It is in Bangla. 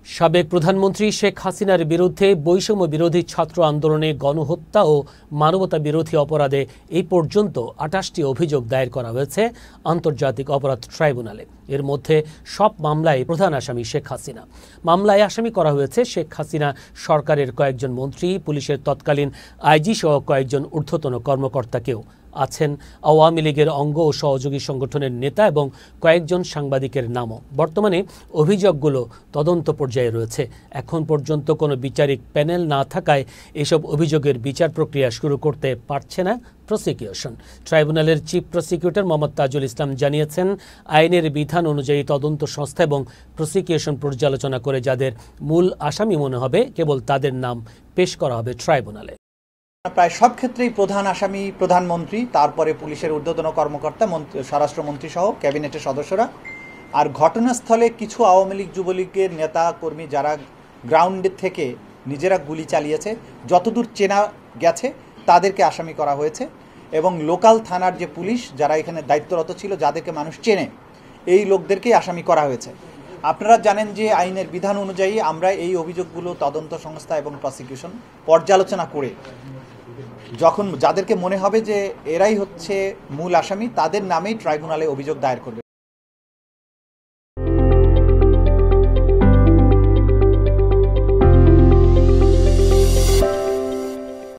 সাবেক প্রধানমন্ত্রী শেখ হাসিনার বিরুদ্ধে বৈষম্য বিরোধী ছাত্র আন্দোলনে গণহত্যা ও মানবতা বিরোধী অপরাধে এই পর্যন্ত ২৮টি অভিযোগ দায়ের করা হয়েছে আন্তর্জাতিক অপরাধ ট্রাইব্যুনালে। এর মধ্যে সব মামলায় প্রধান আসামি শেখ হাসিনা। মামলায় আসামি করা হয়েছে শেখ হাসিনা সরকারের কয়েকজন মন্ত্রী, পুলিশের তৎকালীন আইজি সহ কয়েকজন ঊর্ধ্বতন কর্মকর্তাকেও। আছেন আওয়ামী লীগের অঙ্গ ও সহযোগী সংগঠনের নেতা এবং কয়েকজন সাংবাদিকের নামও। বর্তমানে অভিযোগগুলো তদন্ত পর্যায়ে রয়েছে। এখন পর্যন্ত কোনো বিচারিক প্যানেল না থাকায় এসব অভিযোগের বিচার প্রক্রিয়া শুরু করতে পারছে না প্রসিকিউশন। ট্রাইব্যুনালের চিফ প্রসিকিউটর মোহাম্মদ তাজুল ইসলাম জানিয়েছেন, আইনের বিধান অনুযায়ী তদন্ত সংস্থা এবং প্রসিকিউশন পর্যালোচনা করে যাদের মূল আসামি মনে হবে কেবল তাদের নাম পেশ করা হবে ট্রাইব্যুনালে। প্রায় সব ক্ষেত্রেই প্রধান আসামি প্রধানমন্ত্রী, তারপরে পুলিশের ঊর্ধ্বতন কর্মকর্তা, স্বরাষ্ট্রমন্ত্রী সহ ক্যাবিনেটের সদস্যরা। আর ঘটনাস্থলে কিছু আওয়ামী লীগ যুবলীগের নেতা কর্মী যারা গ্রাউন্ডে থেকে নিজেরা গুলি চালিয়েছে, যতদূর চেনা গেছে তাদেরকে আসামি করা হয়েছে। এবং লোকাল থানার যে পুলিশ যারা এখানে দায়িত্বরত ছিল, যাদেরকে মানুষ চেনে, এই লোকদেরকেই আসামি করা হয়েছে। আপনারা জানেন যে আইনের বিধান অনুযায়ী আমরা এই অভিযোগগুলো তদন্ত সংস্থা এবং প্রসিকিউশন পর্যালোচনা করে যখন যাদেরকে মনে হবে যে এরাই হচ্ছে মূল আসামি, তাদের নামেই ট্রাইব্যুনালে অভিযোগ দায়ের করবে।